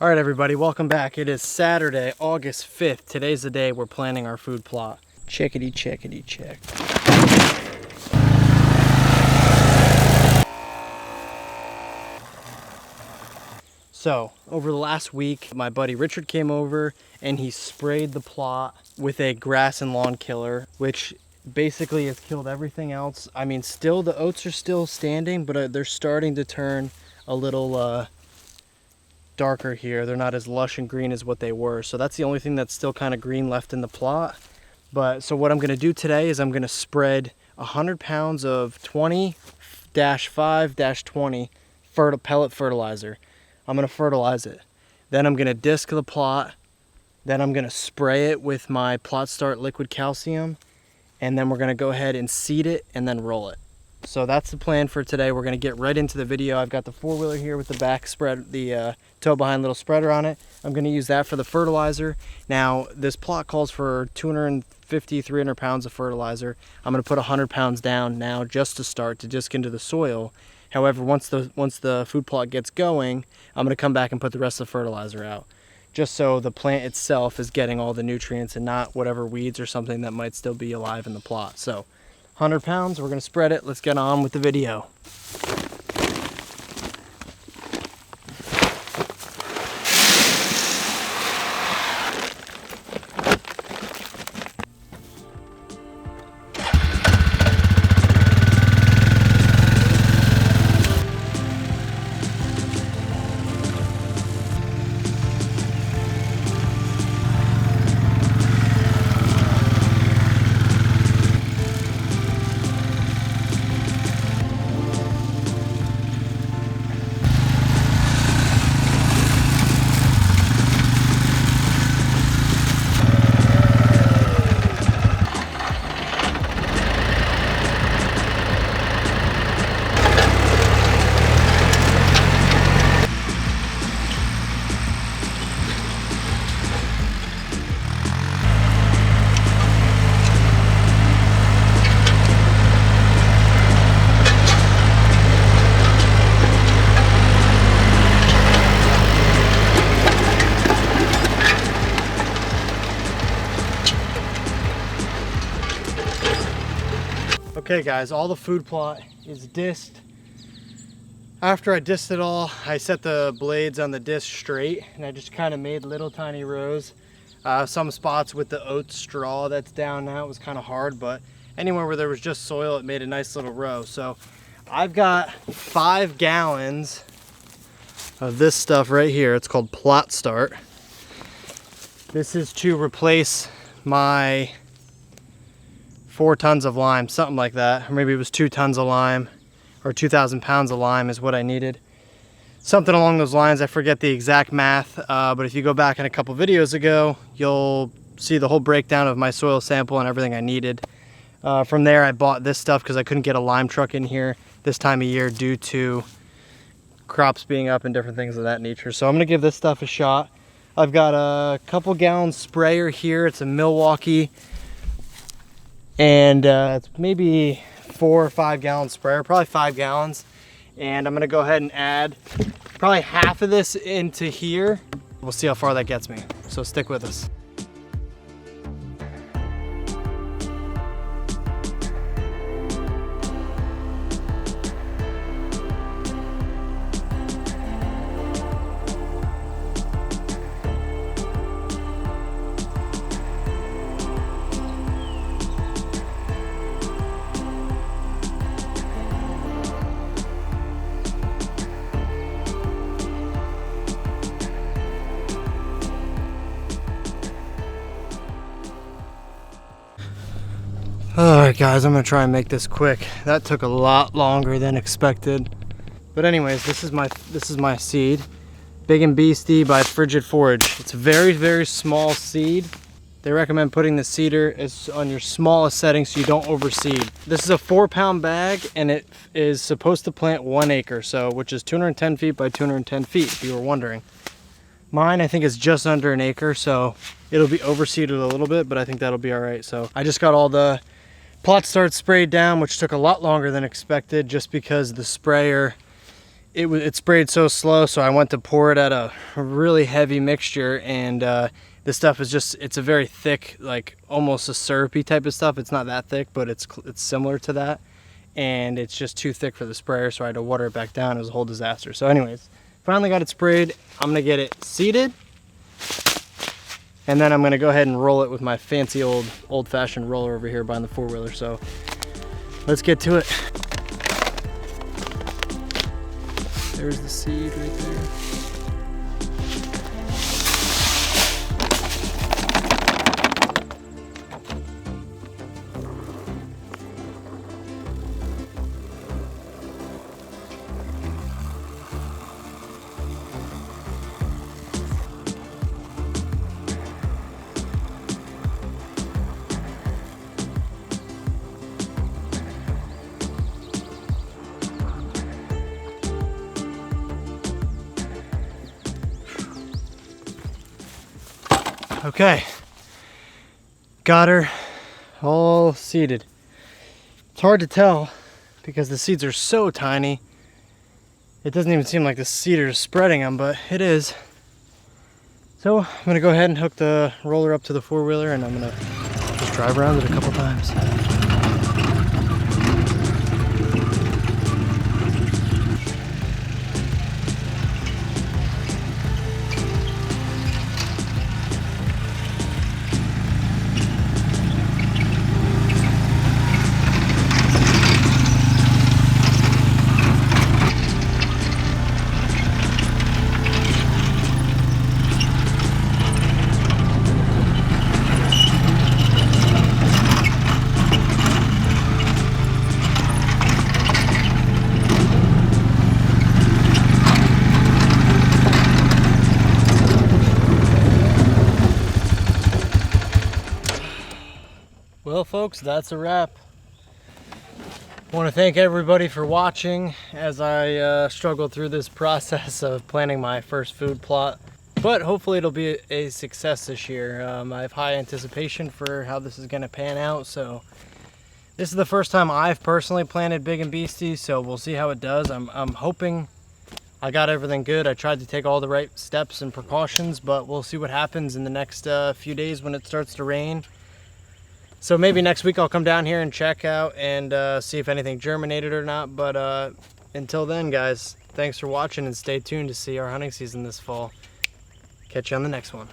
All right, everybody, welcome back. It is Saturday, August 5th. Today's the day we're planting our food plot. Checkity, checkity, check. So, over the last week, my buddy Richard came over and he sprayed the plot with a grass and lawn killer, which basically has killed everything else. I mean, still, the oats are still standing, but they're starting to turn a little darker here. They're not as lush and green as what they were. So that's the only thing that's still kind of green left in the plot. But so what I'm going to do today is I'm going to spread 100 pounds of 20-5-20 pellet fertilizer. I'm going to fertilize it. Then I'm going to disc the plot. Then I'm going to spray it with my Plot Start liquid calcium. And then we're going to go ahead and seed it and then roll it. So that's the plan for today. We're going to get right into the video. I've got the four-wheeler here with the back spread, the tow behind little spreader on it. I'm going to use that for the fertilizer. Now, this plot calls for 250, 300 pounds of fertilizer. I'm going to put 100 pounds down now just to start, to disc into the soil. However, once the food plot gets going, I'm going to come back and put the rest of the fertilizer out, just so the plant itself is getting all the nutrients and not whatever weeds or something that might still be alive in the plot. So 100 pounds, we're going to spread it. Let's get on with the video. Okay guys, all the food plot is disked. After I disked it all, I set the blades on the disc straight and I just kind of made little tiny rows. Some spots with the oat straw that's down now, it was kind of hard, but anywhere where there was just soil, it made a nice little row. So I've got 5 gallons of this stuff right here. It's called Plot Start. This is to replace my 4 tons of lime, something like that. Or maybe it was 2 tons of lime, or 2,000 pounds of lime is what I needed. Something along those lines. I forget the exact math, but if you go back in a couple videos ago, you'll see the whole breakdown of my soil sample and everything I needed. From there, I bought this stuff because I couldn't get a lime truck in here this time of year due to crops being up and different things of that nature. So I'm gonna give this stuff a shot. I've got a couple gallon sprayer here. It's a Milwaukee, and it's maybe 4 or 5 gallon sprayer, probably 5 gallons. And I'm gonna go ahead and add probably half of this into here. We'll see how far that gets me, so stick with us. Alright guys, I'm gonna try and make this quick. That took a lot longer than expected. But anyways, this is my seed. Big-N-Beasty by Frigid Forage. It's a very, very small seed. They recommend putting the seeder on your smallest setting so you don't overseed. This is a 4-pound bag and it is supposed to plant 1 acre, so which is 210 feet by 210 feet, if you were wondering. Mine, I think, is just under an acre, so it'll be overseeded a little bit, but I think that'll be all right. So I just got all the Plot Start sprayed down, which took a lot longer than expected just because the sprayer it sprayed so slow, so I went to pour it at a really heavy mixture, and this stuff is just, it's a very thick, like almost a syrupy type of stuff. It's not that thick, but it's similar to that, and it's just too thick for the sprayer, so I had to water it back down. It was a whole disaster. So anyways, finally got it sprayed. I'm gonna get it seeded, and then I'm gonna go ahead and roll it with my fancy old-fashioned roller over here behind the four-wheeler. So let's get to it. There's the seed right there. Okay, got her all seeded. It's hard to tell because the seeds are so tiny. It doesn't even seem like the seeder is spreading them, but it is. So I'm gonna go ahead and hook the roller up to the four-wheeler, and I'm gonna just drive around it a couple times. Well folks, that's a wrap. I want to thank everybody for watching as I struggle through this process of planning my first food plot. But hopefully it'll be a success this year. I have high anticipation for how this is going to pan out. So this is the first time I've personally planted Big-N-Beasty, so we'll see how it does. I'm hoping I got everything good. I tried to take all the right steps and precautions, but we'll see what happens in the next few days when it starts to rain. So maybe next week I'll come down here and check out and see if anything germinated or not. But until then, guys, thanks for watching and stay tuned to see our hunting season this fall. Catch you on the next one.